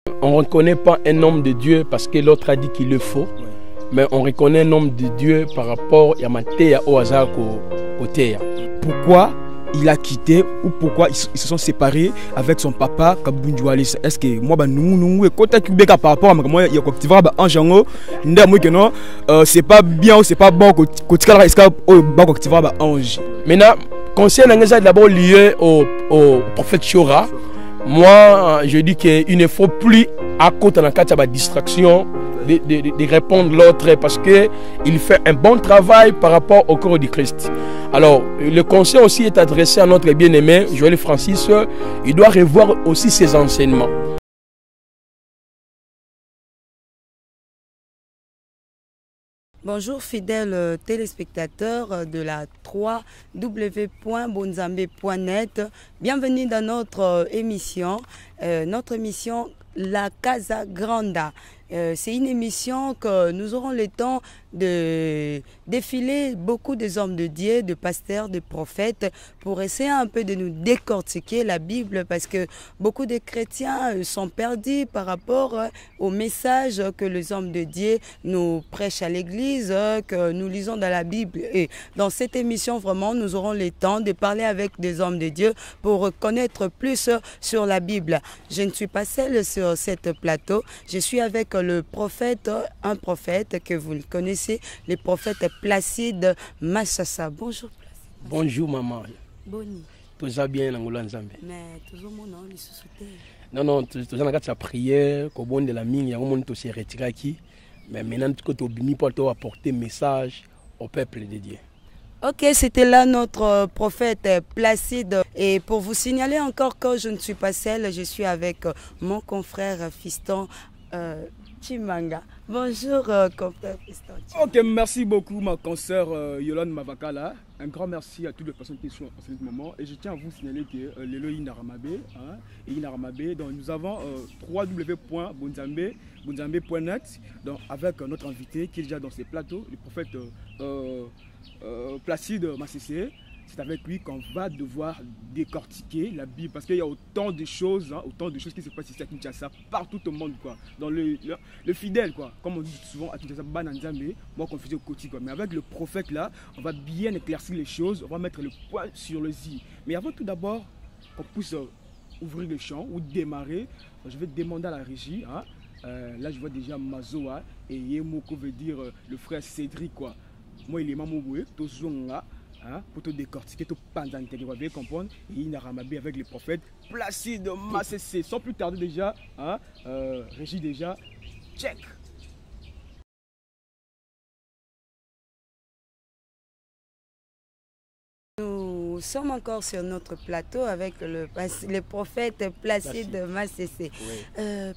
On ne reconnaît pas un homme de Dieu parce que l'autre a dit qu'il le faut, mais on reconnaît un homme de Dieu par rapport à Matéa au hasard côté. Pourquoi il a quitté ou pourquoi ils se sont séparés avec son papa Kabunjualis? Est-ce que moi nous quand tu par rapport à moi il y a quoi en jango c'est pas bien ou c'est pas bon quand tu ange. Maintenant conseil d'abord lié au prophète Shora. Moi je dis qu'il ne faut plus à côté de la distraction de répondre l'autre parce qu'il fait un bon travail par rapport au corps du Christ. Alors, le conseil aussi est adressé à notre bien-aimé, Joël Francis. Il doit revoir aussi ses enseignements. Bonjour fidèles téléspectateurs de la www.bonzambe.net. Bienvenue dans notre émission La Casa Granda. C'est une émission que nous aurons le temps de défiler beaucoup des hommes de Dieu, de pasteurs, de prophètes, pour essayer un peu de nous décortiquer la Bible, parce que beaucoup de chrétiens sont perdus par rapport au message que les hommes de Dieu nous prêchent à l'église, que nous lisons dans la Bible. Et dans cette émission, vraiment, nous aurons le temps de parler avec des hommes de Dieu pour connaître plus sur la Bible. Je ne suis pas seule sur cette plateau, je suis avec le prophète, un prophète que vous le connaissez, le prophète Placide Massassa. Bonjour Placide. Bonjour maman. Boni. Tout ça bien en Nzambe. Mais toujours mon nom, il se soutient. Non, tout ça dans sa prière, qu'au bon de la mine, il y a un monde qui s'est retiré qui. Mais maintenant, tu es obligé pour apporter message au peuple de Dieu. Ok, c'était là notre prophète Placide. Et pour vous signaler encore que je ne suis pas seule, je suis avec mon confrère fiston Chimanga. Bonjour, confrère fiston. Ok, merci beaucoup ma consoeur Yolande Mavakala. Un grand merci à toutes les personnes qui sont en ce moment. Et je tiens à vous signaler que Lelo Inaramabé, et Inaramabé, donc nous avons www.bonzambe.net, donc avec notre invité qui est déjà dans ces plateaux, le prophète Placide Massissé. C'est avec lui qu'on va devoir décortiquer la Bible, parce qu'il y a autant de choses qui se passent ici à Kinshasa, partout au monde, quoi. Dans le fidèle, quoi. Comme on dit souvent à Kinshasa, Bananzambe, moi qu'on faisait au quotidien. Mais avec le prophète là, on va bien éclaircir les choses, on va mettre le point sur le i. Mais avant tout d'abord, qu'on puisse ouvrir le champ ou démarrer, je vais demander à la régie. Là, je vois déjà Mazoa et Yemoko veut dire le frère Cédric, quoi. Moi, il est Mamoué, tout là. Pour te décortiquer, tout pendant que tu vas bien comprendre, et il n'a ramabé avec les prophètes Placide Massissé. Sans plus tarder déjà, Régie déjà, check. Nous sommes encore sur notre plateau avec le prophète Placide Massissé.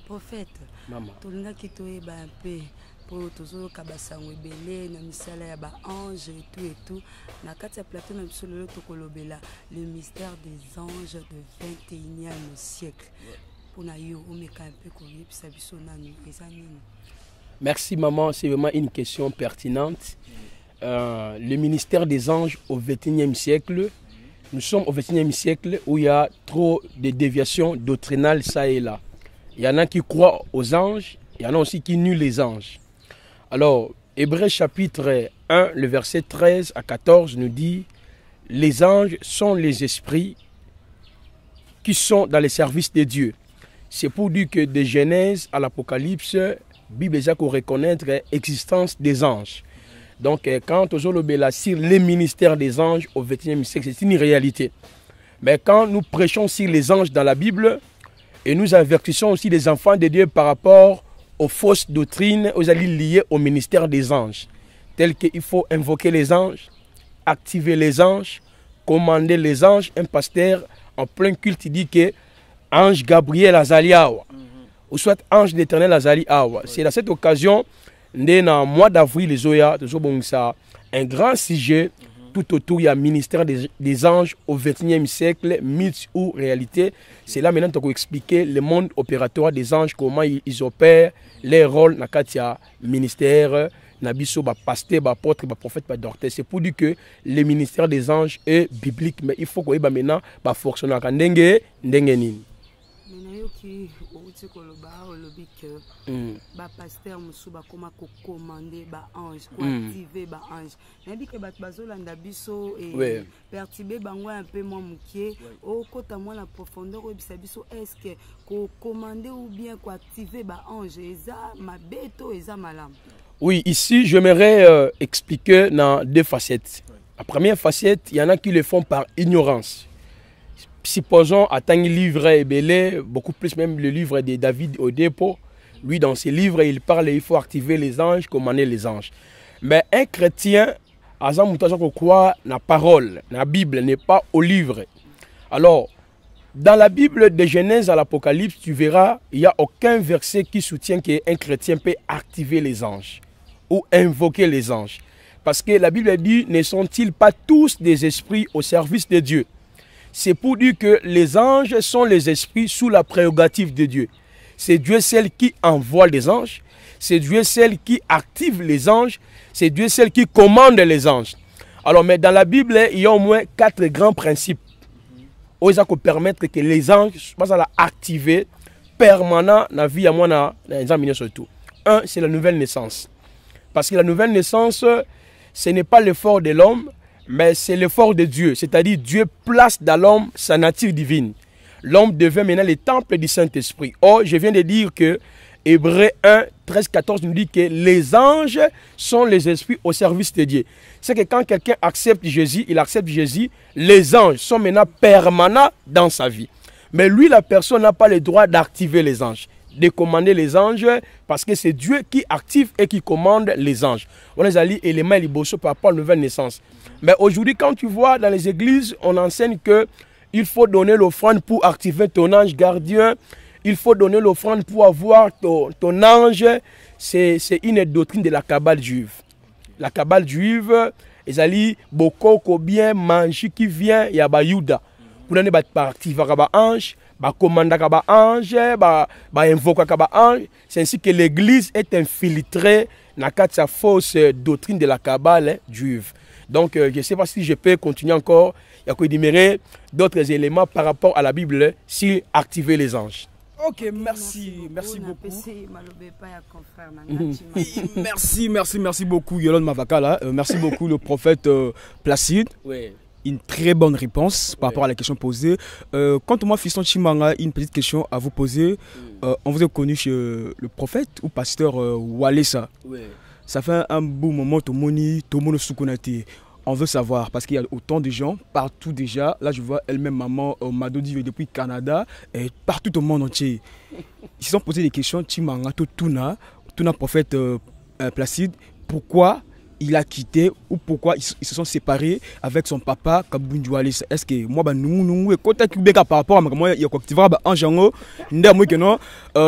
Prophète, tu l'as quitté un peu. Pour toujours kabasango ebele na misala ya ba ange et tout na kati ya plateau na biso lelo tokolobela le mystère des anges du 21e siècle. Pour na yo omeka un peu koyebisa biso nani eza nini? Merci maman, c'est vraiment une question pertinente. Le ministère des anges au 21e siècle, nous sommes au 21e siècle où il y a trop de déviations doctrinales ça et là. Il y en a qui croient aux anges, il y en a aussi qui nient les anges. Alors, Hébreux chapitre 1, le verset 13 à 14 nous dit « Les anges sont les esprits qui sont dans les services de Dieu. » C'est pour dire que de Genèse à l'Apocalypse, la Bible a qu'on reconnaître l'existence des anges. Donc, quand on a sur les ministères des anges au XXIe siècle, c'est une réalité. Mais quand nous prêchons sur les anges dans la Bible, et nous avertissons aussi les enfants de Dieu par rapport aux fausses doctrines, aux alliés liés au ministère des anges, tels qu'il faut invoquer les anges, activer les anges, commander les anges. Un pasteur en plein culte dit que ange Gabriel Azali Awa, ou soit ange d'éternel Azali Awa. C'est à cette occasion, dans le mois d'avril, les Oya, un grand sujet tout autour, il y a le ministère des anges au XXIe siècle, mythe ou réalité. C'est là maintenant qu'on va expliquer le monde opératoire des anges, comment ils opèrent, les rôles dans le ministère, Nabiso, pasteur, apôtre, prophète, docteur. C'est pour dire que le ministère des anges est biblique, mais il faut qu'on ait maintenant fonctionner. outi koloba olobi que ba pasteur musu ba koma ko commander ba ange ko activer ba ange nabi que bato bazolanda biso et perturber bango un peu moins mukie o kota moi la profondeur o bisa biso est-ce que ko commander ou bien ko activer ba ange eza mabeto eza malam. Oui, ici j'aimerais expliquer dans deux facettes. La première facette, il y en a qui le font par ignorance. Supposons à Tangi livre Ebélé, beaucoup plus même le livre de David au dépôt. Lui, dans ses livres, il parle, il faut activer les anges, commander les anges. Mais un chrétien, Azam Moutazo croit la parole, la Bible n'est pas au livre. Alors, dans la Bible de Genèse à l'Apocalypse, tu verras, il n'y a aucun verset qui soutient qu'un chrétien peut activer les anges ou invoquer les anges. Parce que la Bible dit, ne sont-ils pas tous des esprits au service de Dieu? C'est pour dire que les anges sont les esprits sous la prérogative de Dieu. C'est Dieu seul qui envoie les anges. C'est Dieu seul qui active les anges. C'est Dieu seul qui commande les anges. Alors, mais dans la Bible, il y a au moins 4 grands principes. Où ils ont permettre que les anges soient activés permanent dans la vie à moi, dans les surtout. Un, c'est la nouvelle naissance. Parce que la nouvelle naissance, ce n'est pas l'effort de l'homme, mais c'est l'effort de Dieu. C'est-à-dire Dieu place dans l'homme sa nature divine. L'homme devient maintenant le temple du Saint-Esprit. Or, je viens de dire que Hébreux 1, 13, 14 nous dit que les anges sont les esprits au service de Dieu. C'est que quand quelqu'un accepte Jésus, il accepte Jésus, les anges sont maintenant permanents dans sa vie. Mais lui, la personne n'a pas le droit d'activer les anges, de commander les anges, parce que c'est Dieu qui active et qui commande les anges. On les a dit éléments libéraux par rapport à la nouvelle naissance. Mais aujourd'hui, quand tu vois dans les églises, on enseigne qu'il faut donner l'offrande pour activer ton ange gardien. Il faut donner l'offrande pour avoir ton ange. C'est une doctrine de la Kabbale juive. La Kabbale juive, ils ont dit beaucoup bien manger qui vient, il y a ba Yuda. Pour donner activer ba ange, ba commander ba ange, ba invoquer ba ange. C'est ainsi que l'église est infiltrée dans cette fausse doctrine de la Kabbale juive. Donc, je ne sais pas si je peux continuer encore. Il y a énumérer d'autres éléments par rapport à la Bible sur activer les anges. Ok, merci beaucoup. Merci beaucoup, Yolande Mavakala. Merci beaucoup, le prophète Placide. Oui. Une très bonne réponse par rapport à la question posée. Quant à moi, Fiston Chimanga, une petite question à vous poser. On vous a connu chez le prophète ou pasteur Walesa. Oui. Ça fait un beau moment, tout le monde Soukonati. On veut savoir, parce qu'il y a autant de gens, partout déjà. Là, je vois elle-même, maman Madodi, depuis le Canada, et partout au monde entier. Ils se sont posé des questions, Chimanga, Tuna, prophète Placide, pourquoi il a quitté ou pourquoi ils se sont séparés avec son papa Kabundu Walesa. Est-ce que moi, nous, quand tu as par rapport à moi, il y a quoi que tu vas en jango, non,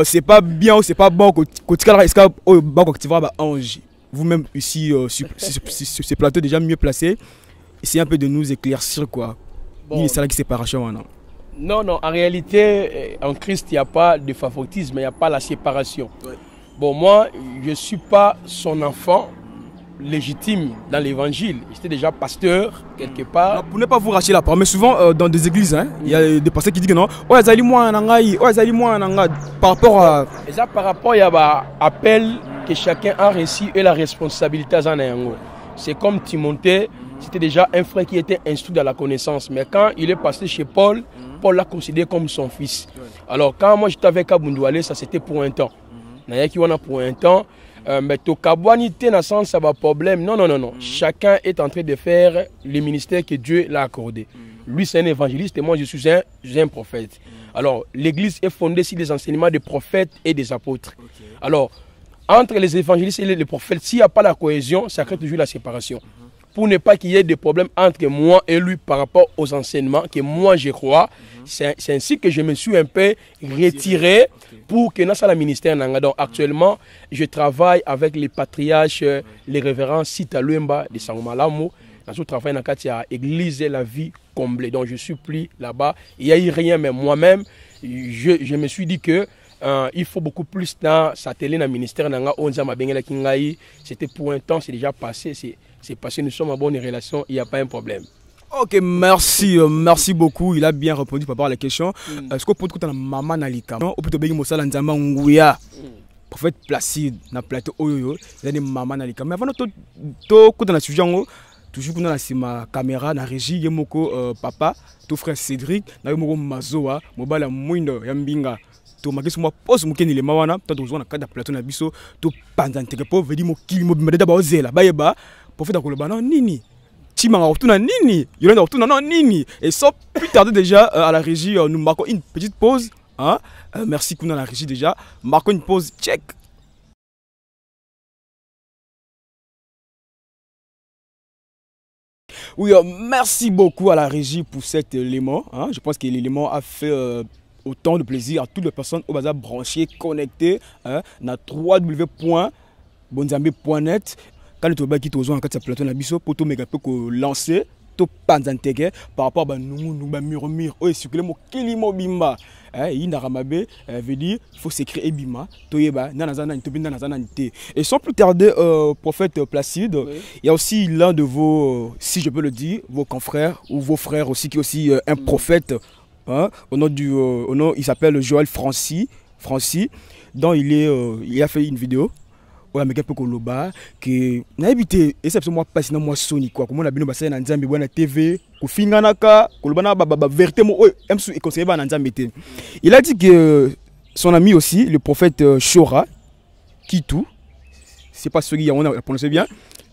c'est pas bien ou c'est pas bon que tu vas ange. Vous-même ici sur ce plateau déjà mieux placé, essayez un peu de nous éclaircir quoi. Bon. Il y séparation non. Non, en réalité, en Christ, il n'y a pas de favoritisme, il n'y a pas la séparation. Ouais. Bon, moi, je ne suis pas son enfant légitime dans l'évangile. J'étais déjà pasteur quelque part. Non, pour ne pas vous racheter la parole, mais souvent dans des églises, il y a des pasteurs qui disent que non. Ouais, ça moi par rapport à. Déjà par rapport il y a un appel que chacun a reçu et la responsabilité à Zanayango. C'est comme Timothée, c'était déjà un frère qui était instruit dans la connaissance. Mais quand il est passé chez Paul, Paul l'a considéré comme son fils. Alors quand moi j'étais avec Kabundu Walesa, ça c'était pour un temps. Pour un temps. Mais to kabouanité n'a sens ça va problème. Non. Chacun est en train de faire le ministère que Dieu l'a accordé. Lui c'est un évangéliste et moi je suis un prophète. Alors l'église est fondée sur les enseignements des prophètes et des apôtres. Alors entre les évangélistes et les prophètes, s'il n'y a pas la cohésion, ça crée toujours la séparation. Pour ne pas qu'il y ait des problèmes entre moi et lui par rapport aux enseignements que moi je crois, c'est ainsi que je me suis un peu retiré pour que dans le ministère. Donc actuellement, je travaille avec les patriarches, les révérends Sita Luemba de Sangomalamo. Je travaille dans l'église et la vie comblée. Donc je suis plus là-bas. Il n'y a eu rien, mais moi-même, je me suis dit que il faut beaucoup plus dans sa télé dans le ministère. C'était pour un temps, c'est déjà passé. C'est passé, nous sommes en bonne relation, il n'y a pas un problème. Ok, merci, merci beaucoup. Il a bien répondu par rapport à la question. Est-ce que pour tout le maman Nalika, ou plutôt bien Moussa Lanzama Nguya, prophète Placide, na plateau Oyo, il y a des mamans Nalika. Mais avant tout, quand on a sujet, toujours qu'on a ma caméra, na régie, yemoko papa, tout frère Cédric, na yemoko Mazoa, mobile Mwindo, Yambinga. To makisi moi pose mukeni le mawana, to tozona kada plateau na biso, to panzante po vedi mo kili mo bimeda ba ozela, ba yeba, prophète akoloba non nini. Nini, nini. Et sans plus tarder déjà à la régie, nous marquons une petite pause. Hein? Merci Kouna à la régie déjà. Marquons une pause. Check. Oui, merci beaucoup à la régie pour cet élément. Hein? Je pense que l'élément a fait autant de plaisir à toutes les personnes au bazar branchées, connectées. Hein? Na www.bonzambe.net. Quand tu as quitté aux plateau na biso pour tout méga peu lancer tout panzantege par rapport à nous murmure et circuler mo kilimo bimba indaramabe veut dire il faut s'écrire ebima toyeba nanazana ntobinda nazana nté. Et sans plus tarder prophète Placide, il y a aussi l'un de vos, si je peux le dire, vos confrères ou vos frères aussi qui est aussi un prophète, hein, au nom il s'appelle Joël Francis, dont il a fait une vidéo. Ouais, mais quelqu'un koloba que na habité et c'est moi pas sinon moi soni quoi comme on a bino basé na nzambe bwana TV ko finganaka koloba na ba vérité mo emsu et conseiller ba na nzambe té. Il a dit que son ami aussi le prophète Chora Kitu, c'est pas celui on a prononcé bien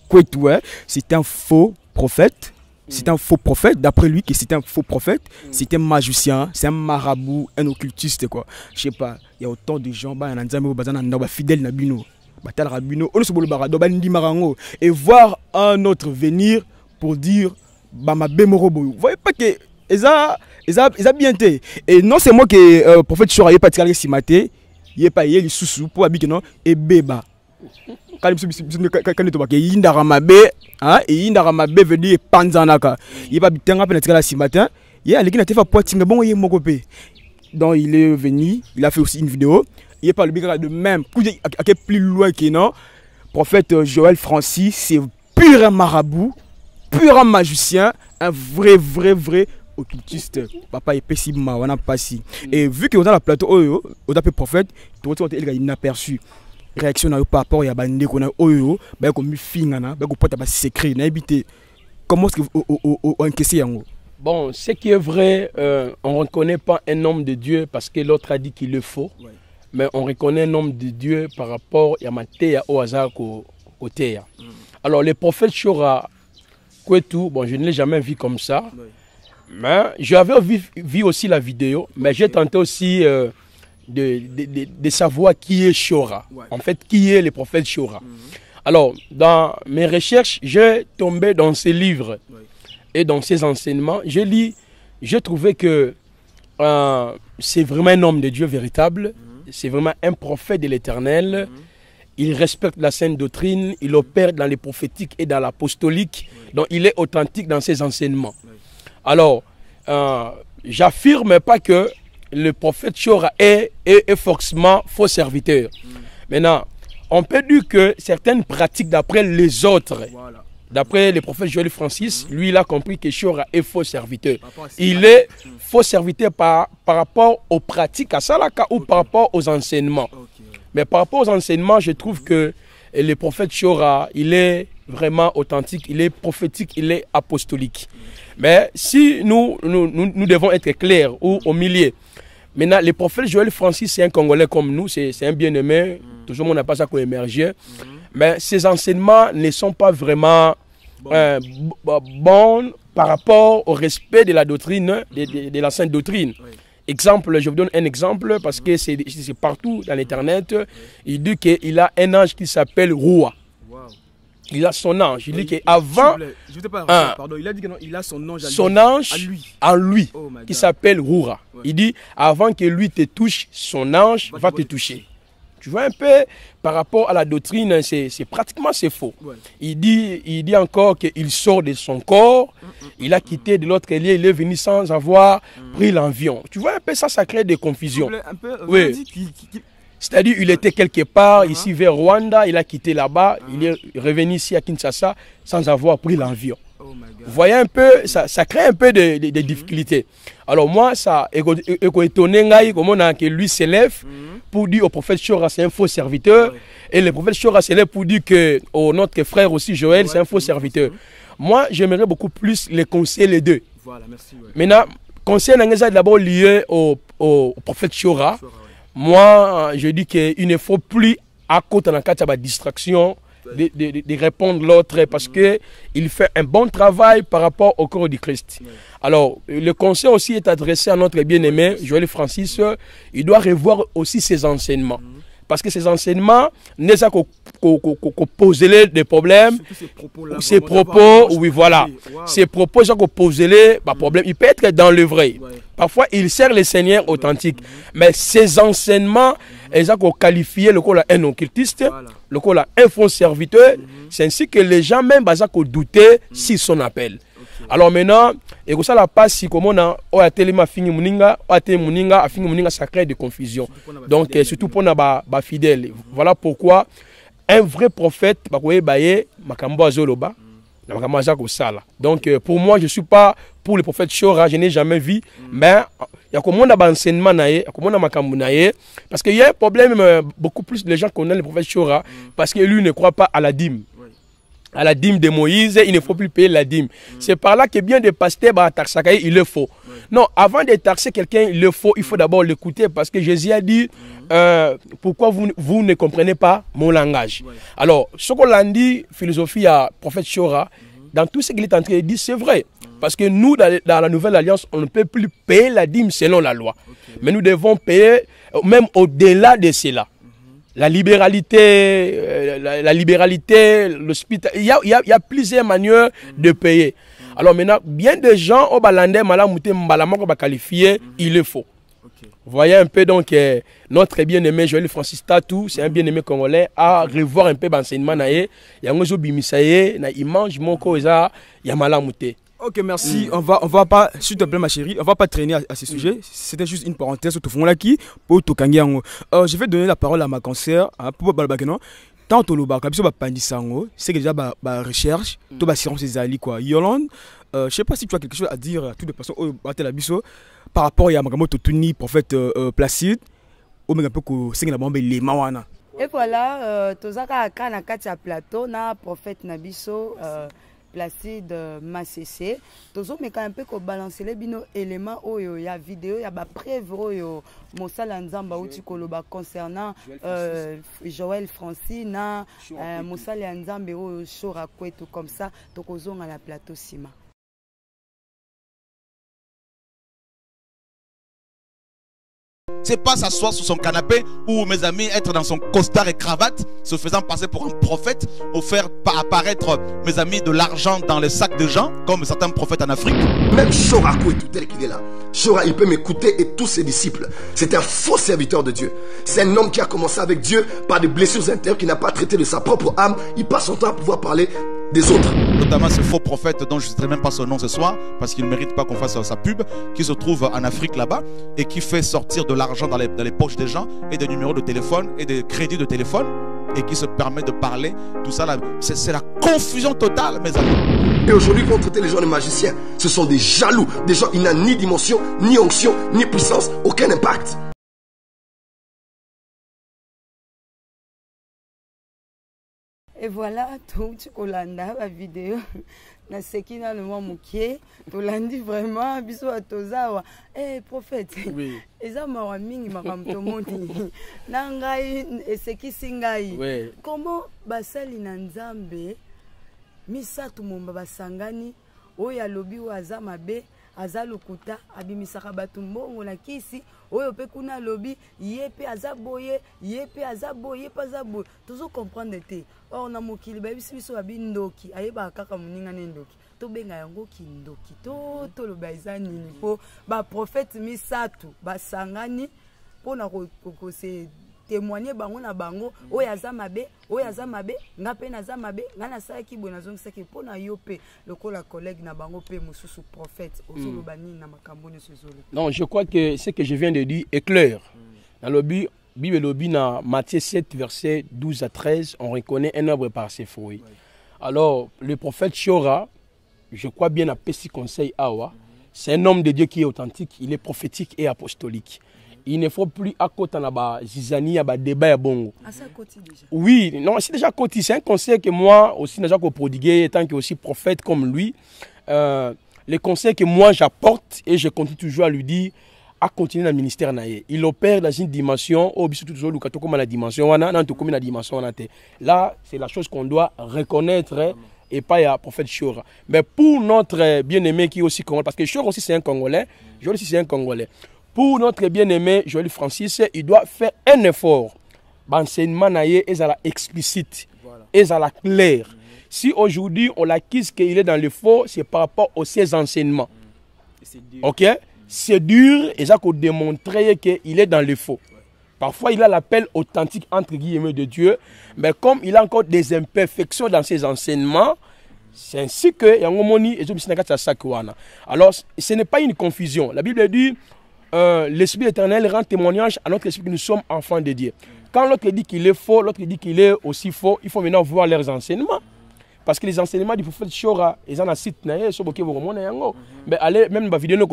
Kwetu, c'est un faux prophète. C'est un faux prophète, d'après lui, que c'est un faux prophète, c'est un magicien, c'est un marabout, un occultiste quoi. Je sais pas, il y a autant de gens ba na nzambe bazana na fidèle na bino. Et voir un autre venir pour dire Bama Bemorobo. Vous voyez pas que ça bien été. Et non, c'est moi qui le prophète Chora pas tiré si maté, il est pas il sous pour habiter non et beba. Quand il Indaramabe, hein, et Indaramabe veut dire panzanaka. Il pas bien à pénétrer là si matin. Il y a l'équipe qui a fait poitinga bon il mokopé. Donc il est venu, il a fait aussi une vidéo. Il n'est pas le bigard de même, plus loin que non. Prophète Joël Francis, c'est pur un marabout, pur un magicien, un vrai occultiste. Papa est pessible, on a pas si. Et vu que on a la plateau, on a prophète, tout le monde est inaperçu. Réaction par rapport à bandé qu'on a ben comme fingana, ben qu'on peut pas secret, n'habiter. Comment est-ce que on encaisse yango? Bon, ce qui est vrai, on ne reconnaît pas un homme de Dieu parce que l'autre a dit qu'il le faut. Ouais. Mais on reconnaît un homme de Dieu par rapport à Matéa au hasard côté. Alors, le prophète Chora Kwetu, bon, je ne l'ai jamais vu comme ça. Oui. Mais j'avais vu aussi la vidéo, mais j'ai tenté aussi de savoir qui est Chora. Ouais. En fait, qui est le prophète Chora. Alors, dans mes recherches, j'ai tombé dans ces livres et dans ces enseignements. J'ai trouvé que c'est vraiment un homme de Dieu véritable. C'est vraiment un prophète de l'Éternel. Il respecte la sainte doctrine. Il opère dans les prophétiques et dans l'apostolique. Donc, il est authentique dans ses enseignements. Alors, j'affirme pas que le prophète Chora est forcément faux serviteur. Maintenant, on peut dire que certaines pratiques d'après les autres, d'après le prophète Joël Francis, lui, il a compris que Chora est faux serviteur. Il est faux serviteur par rapport aux pratiques à Salaka ou par rapport aux enseignements. Mais par rapport aux enseignements, je trouve que le prophète Chora, il est vraiment authentique, il est prophétique, il est apostolique. Mais si nous devons être clairs ou au milieu, maintenant, le prophète Joël Francis, c'est un Congolais comme nous, c'est un bien-aimé, toujours on n'a pas ça qu'on émerge. Mais ces enseignements ne sont pas vraiment bons par rapport au respect de la doctrine, de la sainte doctrine. Exemple, je vous donne un exemple parce que c'est partout dans l'internet. Il dit qu'il a un ange qui s'appelle Roua. Il a son ange. Il dit qu'avant. Je te parle, pardon, il a dit qu'il a son ange en lui qui s'appelle Roura. Il dit avant que lui te touche, son ange va te toucher. Tu vois un peu, par rapport à la doctrine, c'est pratiquement faux. Il dit encore qu'il sort de son corps, il a quitté de l'autre lieu, il est venu sans avoir pris l'avion. Tu vois un peu, ça crée des confusions. Oui. C'est-à-dire il était quelque part ici vers Rwanda, il a quitté là-bas, il est revenu ici à Kinshasa sans avoir pris l'avion. Vous voyez un peu, ça crée un peu de difficultés. Alors moi, ça étonné comment que lui s'élève pour dire au prophète Chora c'est un faux serviteur. Et le prophète Chora s'élève pour dire que notre frère aussi Joël c'est un faux serviteur. Moi, j'aimerais beaucoup plus les conseiller les deux. Voilà, merci. Maintenant, conseil d'abord lié au prophète Chora. Moi, je dis qu'il ne faut plus à côté de la distraction de répondre l'autre parce qu'il fait un bon travail par rapport au corps du Christ. Alors, le conseil aussi est adressé à notre bien-aimé Joël Francis. Il doit revoir aussi ses enseignements. Parce que ces enseignements, n'est pas qu'on pose des problèmes, ces propos, oui voilà, ces propos, c'est qu'on pose les problèmes. Il peut être dans le vrai. Parfois, il sert le Seigneur authentique. Mais ces enseignements, ils ont qualifié le col un occultiste, le col un faux serviteur. C'est ainsi que les gens même ont douté si son appel. Alors maintenant, et ça la passe si comme on a tellement fini muninga, a fini muninga, ça crée de confusion. Donc surtout pour na fidèle. Voilà pourquoi un vrai prophète makambo azoloba na makambo azako sala. Donc pour moi je suis pas pour le prophète Chora, je n'ai jamais vu, mais il y a comme on a enseignement naé, comme on a makambo naé parce qu'il y a un problème beaucoup plus les gens connaissent le prophète Chora parce que lui ne croit pas à la dîme. À la dîme de Moïse, il ne faut plus payer la dîme. C'est par là que bien des pasteurs, il le faut. Non, avant de taxer quelqu'un, il faut d'abord l'écouter parce que Jésus a dit pourquoi vous ne comprenez pas mon langage. Alors, ce qu'on a dit, philosophie à prophète Chora, dans tout ce qu'il est en train de dire, c'est vrai. Parce que nous, dans la nouvelle alliance, on ne peut plus payer la dîme selon la loi. Mais nous devons payer même au-delà de cela. La libéralité, l'hospital, il y a plusieurs manières de payer. Alors maintenant, bien des gens au Balandais, qualifié, il le faut. Vous voyez un peu donc notre bien-aimé Joël Francis Tatou, c'est un bien-aimé congolais, à revoir un peu l'enseignement. Il y a un peu de image, il y a malamouté. Ok, merci. On va pas, s'il te plaît ma chérie, on va pas traîner à ce sujet. C'était juste une parenthèse au fond là qui pour Tokangiango. Je vais donner la parole à ma cancer pour Balbageno. Tant au loba, comme ça va pandisango, c'est déjà ba recherche, tout ba science des ali quoi. Yolande, je sais pas si tu as quelque chose à dire à toutes les personnes au la biso par rapport à Magamoto Tuni, prophète Placide, ou même un peu que c'est la bombe les mawana. Et voilà, tozaka kana katia plateau na prophète Nabiso Placide Massessé. Tozo mais quand un peu ko balancer les bino éléments oyo ya vidéo ya ba preuve oyo Mosala Nzamba uti koloba concernant Joël Francis na Mosala Nzambe oyo Chora kwetu comme ça tokozonga la plateau sima. C'est pas s'asseoir sur son canapé ou mes amis être dans son costard et cravate, se faisant passer pour un prophète, ou faire apparaître mes amis de l'argent dans les sacs de gens, comme certains prophètes en Afrique. Même Chora tout tel qu'il est là. Chora, il peut m'écouter et tous ses disciples. C'est un faux serviteur de Dieu. C'est un homme qui a commencé avec Dieu par des blessures intérieures, qui n'a pas traité de sa propre âme. Il passe son temps à pouvoir parler des autres. Notamment ce faux prophète dont je ne citerai même pas son nom ce soir parce qu'il ne mérite pas qu'on fasse sa pub, qui se trouve en Afrique là-bas et qui fait sortir de l'argent dans les poches des gens et des numéros de téléphone et des crédits de téléphone et qui se permet de parler. Tout ça là, c'est la confusion totale, mes amis. Et aujourd'hui, ils vont traiter les gens de magiciens. Ce sont des jaloux, des gens qui n'ont ni dimension, ni onction, ni puissance, aucun impact. Et voilà, tout Olanda, la vidéo. Na sekina le mot moukié, Tolandi vraiment, biso à Tozawa. Eh, prophète, oui. Eza mawa mingi makamto moni. Nangai, et seki singai. Oui. Comment basali na Nzambe, misatu momba basangani, oya lobi wa azamabe, azalukuta, abimisaka batu mbongo na kisi, oyo pe kuna lobi, yepe azaboye, yepe azaboye, yepe azaboye. Tozo comprendre te. Or na mokili ba biso biso babi ndoki, ayeba kaka muninga ne ndoki. To benga yango ki ndoki. To lo baiza nini po ba prophète misatu basangani pona ko se témoigner bango na bango oyo azamabe nga pe nazamabe nga na sa ki bona zongi saki pona yo pe lokola collègue na bango pe mususu prophète ozolo bani na makambo ne sezolo. Non, je crois que ce que je viens de dire est clair. Dans le Bible lobby dans Matthieu 7 verset 12 à 13, on reconnaît un arbre par ses fruits. Alors le prophète Chora, je crois bien à Pessi Conseil Awa. C'est un homme de Dieu qui est authentique, il est prophétique et apostolique. Il ne faut plus à côté de Zizani, à débat à Bongo. À sa côté déjà. Oui, non, c'est déjà côté. C'est un conseil que moi aussi, déjà prodigué, étant que aussi prophète comme lui. Les conseils que moi j'apporte et je continue toujours à lui dire, à continuer dans le ministère. Il opère dans une dimension, la dimension, là, c'est la chose qu'on doit reconnaître. Et pas à prophète Chora. Mais pour notre bien-aimé qui est aussi congolais, parce que Chora aussi c'est un Congolais, Joël aussi c'est un Congolais. Pour notre bien-aimé Joël Francis, il doit faire un effort. L'enseignement est explicite, est clair. Si aujourd'hui on l'acquise qu'il est dans le faux, c'est par rapport aux ses enseignements. Ok? C'est dur et ça qu'on démontrer qu'il est dans le faux. Parfois, il a l'appel authentique, entre guillemets, de Dieu. Mais comme il a encore des imperfections dans ses enseignements, c'est ainsi que... Alors, ce n'est pas une confusion. La Bible dit, l'Esprit éternel rend témoignage à notre esprit que nous sommes enfants de Dieu. Quand l'autre dit qu'il est faux, l'autre dit qu'il est aussi faux, il faut maintenant voir leurs enseignements. Parce que les enseignements du prophète Chora, ils ont un site, mais allez, même ma vidéo,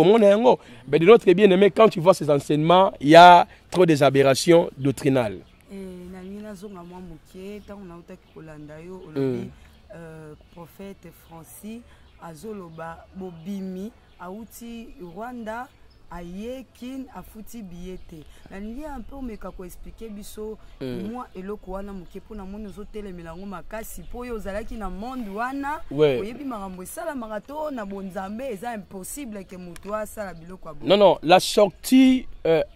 mais de notre bien-aimé, quand tu vois ces enseignements, il y a trop des aberrations doctrinales. Prophète Francis, Azoloba, Bobimi, Aouti, Rwanda, Ayekin, Afuti Biete. Il y a un peu mais kako expliquer biso moi et le koana mukepo na mon hôtel melango makasi po yo zalaki na monde wana oyebi marambo sala marathon na bonzambe c'est impossible que mutoa sala biloko abo. Non, la sortie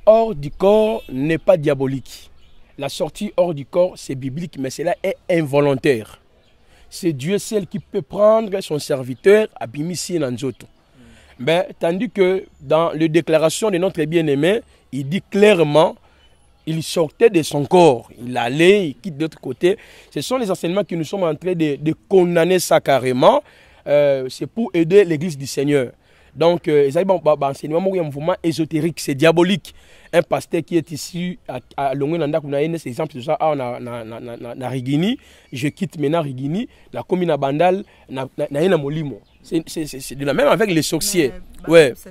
hors du corps n'est pas diabolique. La sortie hors du corps c'est biblique mais cela est involontaire. C'est Dieu seul qui peut prendre son serviteur abimisi nanzoto. Mais tandis que dans les déclarations de notre bien-aimé, il dit clairement, il sortait de son corps, il allait, il quitte de l'autre côté. Ce sont les enseignements que nous sommes en train de condamner ça carrément. C'est pour aider l'église du Seigneur. Donc, enseignement, un mouvement ésotérique, c'est diabolique. Un pasteur qui est ici à Longwenanda, c'est exemple de ça, na Rigini, je quitte maintenant Rigini, la commune à Bandal, na Molimo. C'est de la même avec les sorciers. Ouais. Tout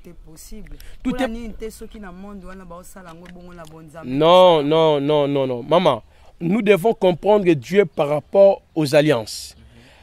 est possible. Tout est... Non. Maman, nous devons comprendre Dieu par rapport aux alliances.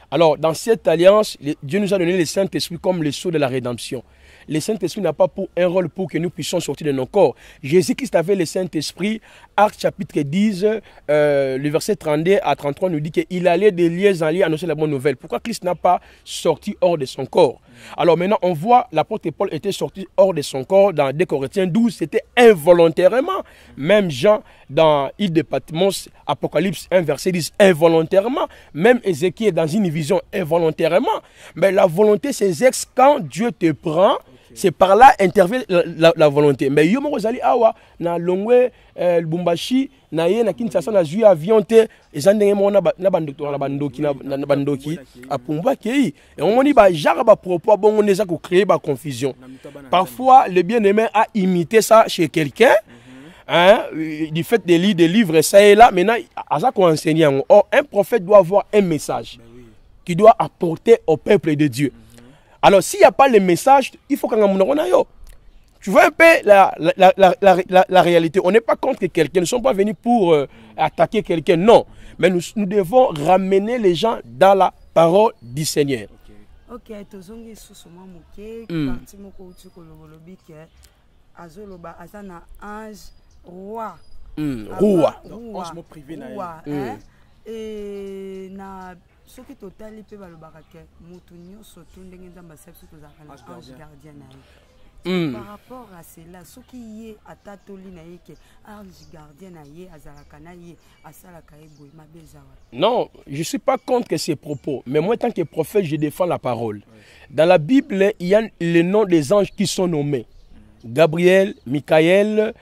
Alors, dans cette alliance, Dieu nous a donné le Saint-Esprit comme le sceau de la rédemption. Le Saint-Esprit n'a pas pour un rôle pour que nous puissions sortir de nos corps. Jésus-Christ avait le Saint-Esprit. Actes chapitre 10, le verset 32 à 33 nous dit qu'il allait de lieux en lieu annoncer la bonne nouvelle. Pourquoi Christ n'a pas sorti hors de son corps? Alors maintenant, on voit l'apôtre Paul était sorti hors de son corps dans 2 Corinthiens 12. C'était involontairement. Même Jean, dans l'île de Patmos, Apocalypse 1, verset 10, involontairement. Même Ézéchiel, dans une vision, involontairement. Mais la volonté s'exerce quand Dieu te prend. C'est par là intervient la volonté. Mais yo mo zali awa na Longwe Lubumbashi na ye na Kinshasa na zui avion te ezandenge mo na bandoki apumba kei et on dit ba jara ba propos bon neza ko créer ba confusion. Parfois le bien-aimé a imité ça chez quelqu'un. Du fait de lire des livres ça et là maintenant à ça qu'on enseigne. Or un prophète doit avoir un message qui doit apporter au peuple de Dieu. Alors, s'il n'y a pas le message, il faut qu'on ait yo. Tu vois un peu la réalité. On n'est pas contre quelqu'un. Nous ne sommes pas venus pour attaquer quelqu'un. Non. Mais nous devons ramener les gens dans la parole du Seigneur. Ok, tozongi susuma muke parti moko uti ko lobolobi ke azoloba azana ange roi. Roi. Ange mo privé na et na soki totali pe balobaka ke mutu nyonso to ndenge nzamba sepsi tozaka na ange gardien na ye. Par rapport à cela, soki ye atatoli na ye ke ange gardien na ye azalaka na ye asalaka ye boye mabezawa. Non, je ne suis pas contre ces propos, mais moi, en tant que prophète, je défends la parole. Dans la Bible, il y a les noms des anges qui sont nommés. Gabriel, Michael,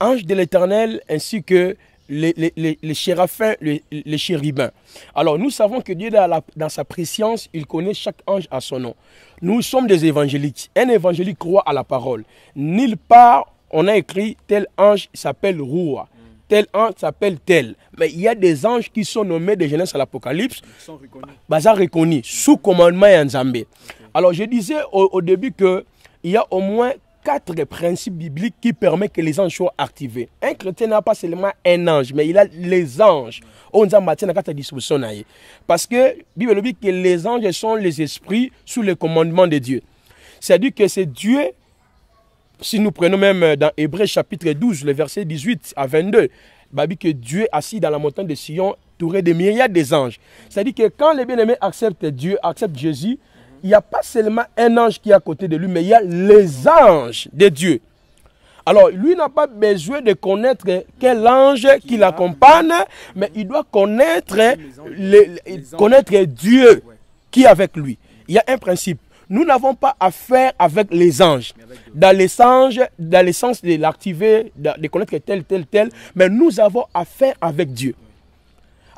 ange de l'Éternel, ainsi que les séraphins, les chérubins. Alors, nous savons que Dieu, dans sa préscience, il connaît chaque ange à son nom. Nous sommes des évangéliques. Un évangélique croit à la parole. Nulle part, on a écrit tel ange s'appelle Roua. tel ange s'appelle tel. Mais il y a des anges qui sont nommés de Genèse à l'Apocalypse. Ils sont reconnus. Baza reconnus sous commandement et en Zambé. Alors je disais au début qu'il y a au moins 4 principes bibliques qui permettent que les anges soient activés. Un chrétien n'a pas seulement un ange, mais il a les anges. On a disposition. Parce que la Bible dit que les anges sont les esprits sous le commandement de Dieu. C'est-à-dire que c'est Dieu, si nous prenons même dans Hébreux chapitre 12, le verset 18 à 22, il dit que Dieu assis dans la montagne de Sion, entouré de myriades des anges. C'est-à-dire que quand les bien-aimés acceptent Dieu, acceptent Jésus, il n'y a pas seulement un ange qui est à côté de lui, mais il y a les anges de Dieu. Alors, lui n'a pas besoin de connaître quel ange qui l'accompagne, mais il doit connaître, connaître Dieu qui est avec lui. Il y a un principe. Nous n'avons pas affaire avec les anges. Dans le sens de l'activer, de connaître tel, mais nous avons affaire avec Dieu.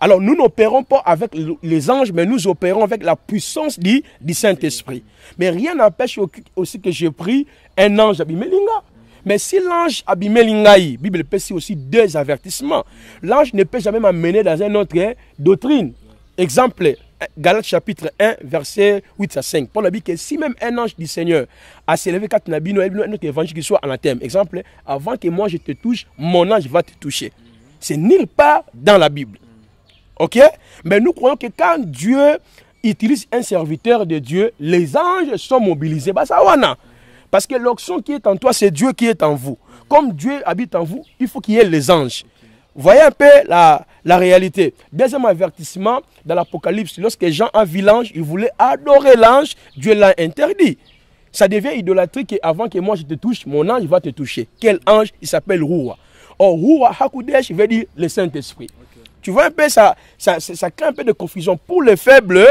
Alors, nous n'opérons pas avec les anges, mais nous opérons avec la puissance du Saint-Esprit. Mais rien n'empêche aussi que je prie un ange Abimelinga. Mais si l'ange Abimelinga, la Bible peut aussi 2 avertissements. L'ange ne peut jamais m'amener dans une autre doctrine. Exemple, Galates chapitre 1, verset 8 à 5. Paul a dit que si même un ange du Seigneur a s'élevé quand notre évangile qui soit anathème. Exemple, avant que moi je te touche, mon ange va te toucher. C'est nulle part dans la Bible. Ok? Mais nous croyons que quand Dieu utilise un serviteur de Dieu, les anges sont mobilisés. Parce que l'onction qui est en toi, c'est Dieu qui est en vous. Comme Dieu habite en vous, il faut qu'il y ait les anges. Vous voyez un peu la réalité. Deuxième avertissement, dans l'Apocalypse, lorsque Jean a vu l'ange, il voulait adorer l'ange, Dieu l'a interdit. Ça devient idolâtrie qu'avant que moi je te touche, mon ange va te toucher. Quel ange? Il s'appelle Roua. Or, Roua, Hakudesh, veut dire le Saint-Esprit. Tu vois un peu, ça crée un peu de confusion. Pour les faibles,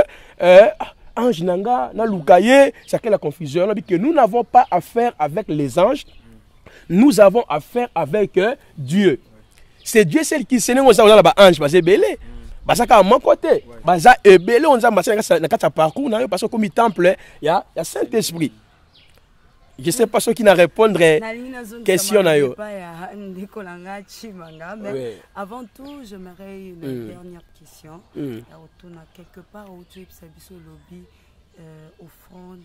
ange nanga, na lukaye, ça crée la confusion. On a dit que nous n'avons pas affaire avec les anges, nous avons affaire avec Dieu. C'est Dieu celle qui s'est nécessaire aux anges, parce que belé. Parce qu'à mon côté, parce que belé, on a un parcours, parce que comme temple, il y a Saint-Esprit. Je ne sais pas ceux qui n'a répondre question. Avant tout, j'aimerais une dernière question. Quelque part où tu as le lobby offrande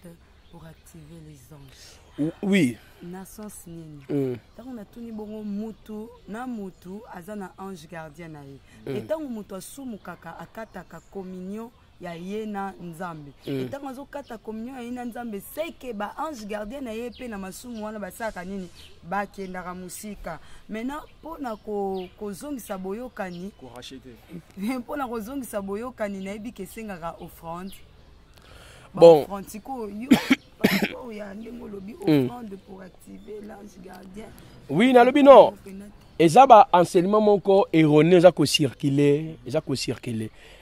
pour activer les anges. Oui. Na sens nini. Tant on a tout ni bongo mutu na mutu azana ange gardien na ye. Et tant mutu asumu kaka akata ka communion ya yena nzambe. Et tant azo kata communion ya yena nzambe c'est que ba ange gardien na ye pe na masumu wana basaka nini ba kenda ka musika. Maintenant pour na ko zongisa boyokani Ko racheter. Pour na ko zongisa boyokani na yebi ke sengaka offrande. Bon. Pour activer l'ange gardien. Oui, nalobi non. Et ça va enseignement mon corps erroné, ça circulé.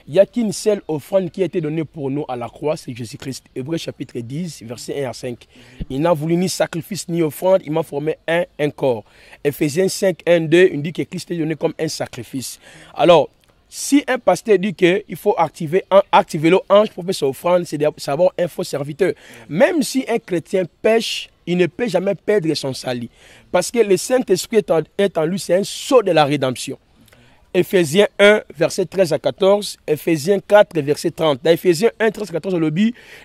Il y a qu'une seule offrande qui a été donnée pour nous à la croix, c'est Jésus-Christ. Hébreux chapitre 10, verset 1 à 5. Il n'a voulu ni sacrifice ni offrande, il m'a formé un corps. Ephésiens 5, 1, 2, il dit que Christ est donné comme un sacrifice. Alors, si un pasteur dit qu'il faut activer l'ange pour faire son offrande, c'est d'avoir un faux serviteur. Même si un chrétien pêche, il ne peut jamais perdre son salut. Parce que le Saint-Esprit est en lui, c'est un sceau de la rédemption. Ephésiens 1, verset 13 à 14, Ephésiens 4, verset 30. Dans Ephésiens 1, 13 à 14,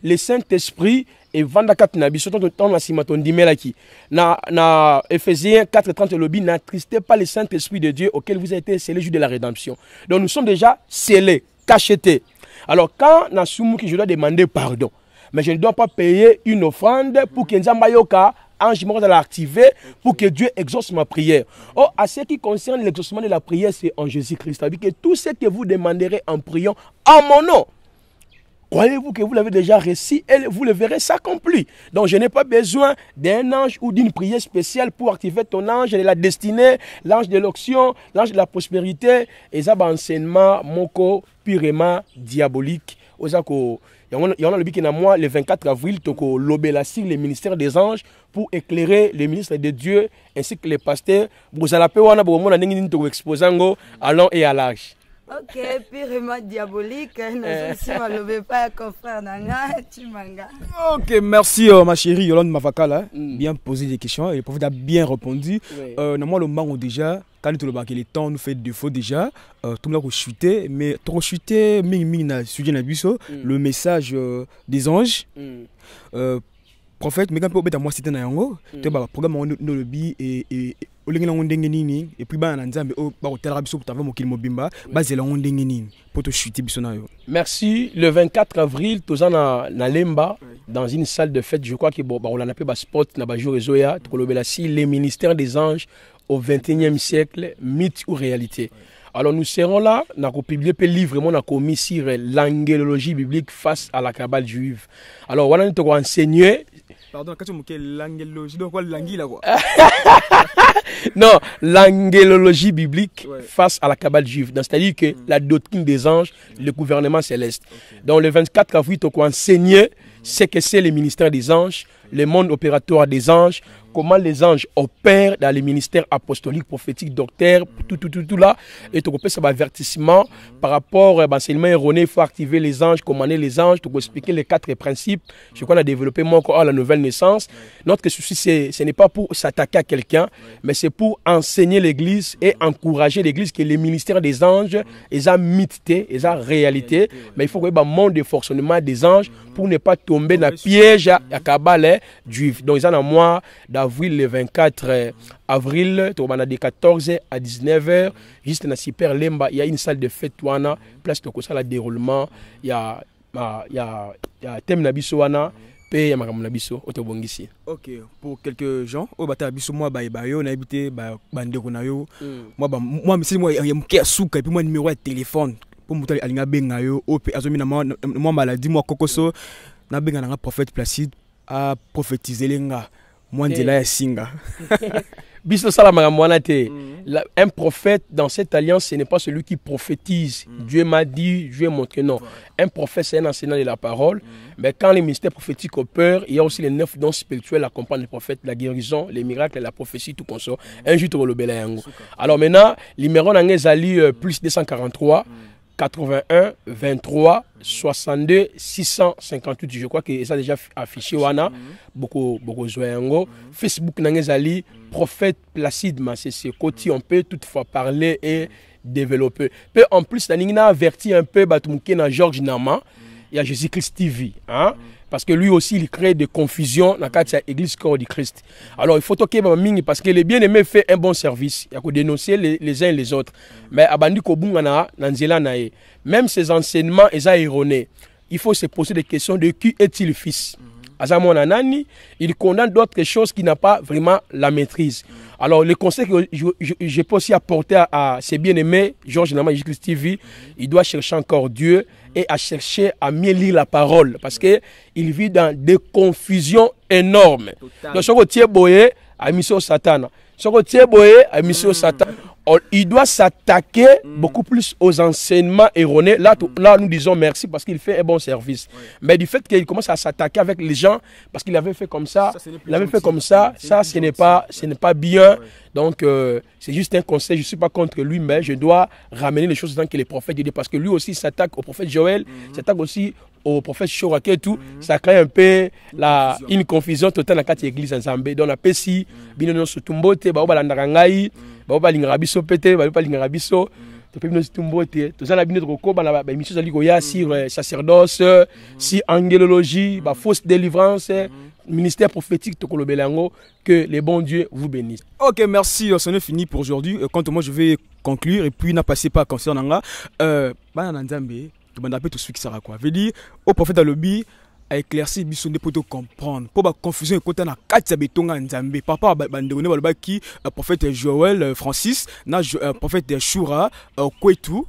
le Saint-Esprit et vanda kat na biso ton na simaton dimelaki na Ephésiens 4:30 le bi n'attristez pas le Saint-Esprit de Dieu auquel vous avez été scellés le jour de la rédemption. Donc nous sommes déjà scellés, cachetés. Alors quand na sumu qui je dois demander pardon, mais je ne dois pas payer une offrande pour que Nzamba yoka ange mort de l'activer pour que Dieu exauce ma prière. Oh, à ce qui concerne l'exaucement de la prière, c'est en Jésus-Christ. C'est-à-dire que tout ce que vous demanderez en priant en mon nom, croyez-vous que vous l'avez déjà reçu et vous le verrez s'accomplir. Donc je n'ai pas besoin d'un ange ou d'une prière spéciale pour activer ton ange de la destinée, l'ange de l'onction, l'ange de la prospérité. Et ça, enseignement moko purement diabolique. Osako, il y en a le 24 avril, toko l'obélassi, le ministère des anges, pour éclairer les ministres de Dieu ainsi que les pasteurs. Vous allez appeler wana bo mona nengi toko exposango à long et à large. Ok, purement diabolique. Ne pas confrère Chimanga. Ok, merci ma chérie Yolande Mavakala. Bien posé des questions et le prophète a bien répondu. Normalement, le manque déjà, quand tu le banques, les temps nous fait défaut déjà. Tout le monde a chuté, mais trop chuté, le message des anges. Prophète, mais quand tu as moi c'était un yango, tu as programme dans le bi et puis merci. Le 24 avril, tous en Lemba, dans une salle de fête, je crois que on l'a appelé spot, les ministères des anges au 21e siècle, mythe ou réalité. Alors nous serons là, nous avons publié le livre, nous avons commis sur l'angélologie biblique face à la cabale juive. Alors voilà, nous avons enseigné. Pardon, quand tu me dis l'angélologie, donc quoi l'anguille là quoi? Non, l'angélologie biblique face à la cabale juive. C'est-à-dire que la doctrine des anges, le gouvernement céleste. Donc le 24 avril, nous avons enseigné ce que c'est le ministère des anges, le monde opératoire des anges, comment les anges opèrent dans les ministères apostoliques, prophétiques, docteurs, tout là. Et tu peux faire un avertissement par rapport à l'enseignement erroné. Il faut activer les anges, commander les anges. Tu peux expliquer les 4 principes. Je crois qu'on a développé encore la nouvelle naissance. Notre souci, ce n'est pas pour s'attaquer à quelqu'un, mais c'est pour enseigner l'église et encourager l'église que les ministères des anges, ils ont mythité, ils ont réalité. Mais il faut qu'il y ait un monde de fonctionnement des anges pour ne pas tomber dans le piège à Kabbalah juif. Donc, ils ont un mois d'avril, le 24 avril, de 14 à 19h, juste dans la Super Lemba, il y a une salle de fête, place de la déroulement, il y a thème Nabisoana, et il y a Nabiso, Otobongisi. Ok, pour quelques gens, moi, on a habité, moi, c'est moi, il y a un souk, et puis moi, numéro de téléphone. Pour moi, il y a un maladie, moi, Kokoso, na benga na prophète Placide a prophétisé lenga moi ndela ya singa biso sala makamwana te. Un prophète dans cette alliance, ce n'est pas celui qui prophétise. Dieu m'a dit, Dieu m'a montré, non. Un prophète, c'est un enseignant de la parole. Mais quand les ministères prophétiques opèrent, il y a aussi les 9 dons spirituels accompagnent les prophètes, la guérison, les miracles, la prophétie, tout comme ça. Un jour, tu vas le béler. Alors maintenant, le numéro d'Angezali plus 243. 81 23 62 658. Je crois que ça a déjà affiché wana beaucoup zoyango. Facebook nangezali prophète Placide c'est côté on peut toutefois parler et développer. Puis en plus na averti un peu batumke na George Nama, il y a Jésus-Christ TV hein. Parce que lui aussi, il crée des confusions dans l'église corps du Christ. Alors, il faut toquer parce que les bien-aimés fait un bon service. Il y a que dénoncer les uns et les autres. Mais même ces enseignements, ils sont erronés. Il faut se poser des questions de qui est-il le fils. Il condamne d'autres choses qui n'ont pas vraiment la maîtrise. Alors, le conseil que je peux aussi apporter à ces bien-aimés, Georges Nama, Jésus-Christ TV, il doit chercher encore Dieu et à chercher à mieux lire la parole. Parce qu'il vit dans des confusions énormes. Donc, ce que boye a mis sur Satan. Ce que boye a mis sur Satan. Il doit s'attaquer beaucoup plus aux enseignements erronés. Là, nous disons merci parce qu'il fait un bon service. Mais du fait qu'il commence à s'attaquer avec les gens, parce qu'il avait fait comme ça, il avait fait comme ça, ce n'est pas bien. Donc, c'est juste un conseil. Je ne suis pas contre lui, mais je dois ramener les choses dans que les prophètes disent. Parce que lui aussi s'attaque au prophète Joël, s'attaque aussi au prophète Chorake et tout. Ça crée un peu une confusion totale dans l'église ensemble. Donc, on a Pessi, Binono Sutumbote, Baoba Landarangai, Baoba Lingarabiso Pete, Baoba Lingarabiso. Tu peux Sutumbote. Tout ça, on a bien de recours, on a émission sur sacerdoce, sur angélologie, fausse délivrance. Ministère prophétique Tokolo Belango, que les bons dieux vous bénissent. Ok, merci, c'en est fini pour aujourd'hui. Quant à moi, je vais conclure et puis n'a passé pas concernant là. Bananzambe, tu m'as appelé tout ce qui sera quoi. Je veux dire, au prophète Alobi a éclairci Bissonde pour te comprendre. Pour la confusion, côté na Katia Betonga Nzambe. Papa, bandéroné, qui prophète Joël Francis, prophète Shura, Kwetu.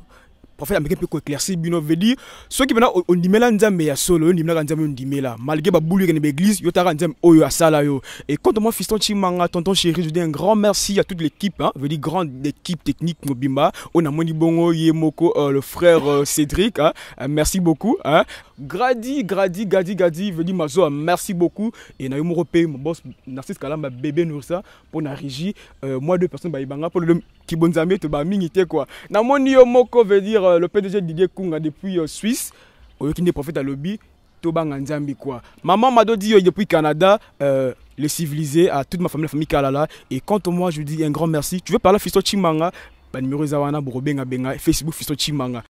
Prophète américain peut éclaircir bino veut dire ceux qui maintenant on dit là nzambe ya solo on dit là nzambe on dit là malgré ba boulu dans l'église yo ta nzambe oyo asala yo et quand moi fiston Chimanga tonton chéri je dis un grand merci à toute l'équipe hein veut dire grande équipe technique Mobimba on a moni bongo Yemoko le frère Cédric hein merci beaucoup hein Gadi veut dire mazo merci beaucoup et na yo mo repé mon boss Narcisse Kalamba bébé Noursa pour na régie moi deux personnes ba ibanga pour le Kibonzambe to ba mingité quoi na moni yo moko veut dire frère, le PDG Didier Kunga depuis Suisse, au lieu qu'il est prophète à lobby, Tobanga Nzambi quoi. Maman m'a dit depuis Canada, les civilisés, à toute ma famille, la famille Kalala. Et quant à moi, je dis un grand merci. Tu veux parler à Fisto Chimanga? Numéro Zawana, Borobenga Benga, Facebook Fisto Chimanga.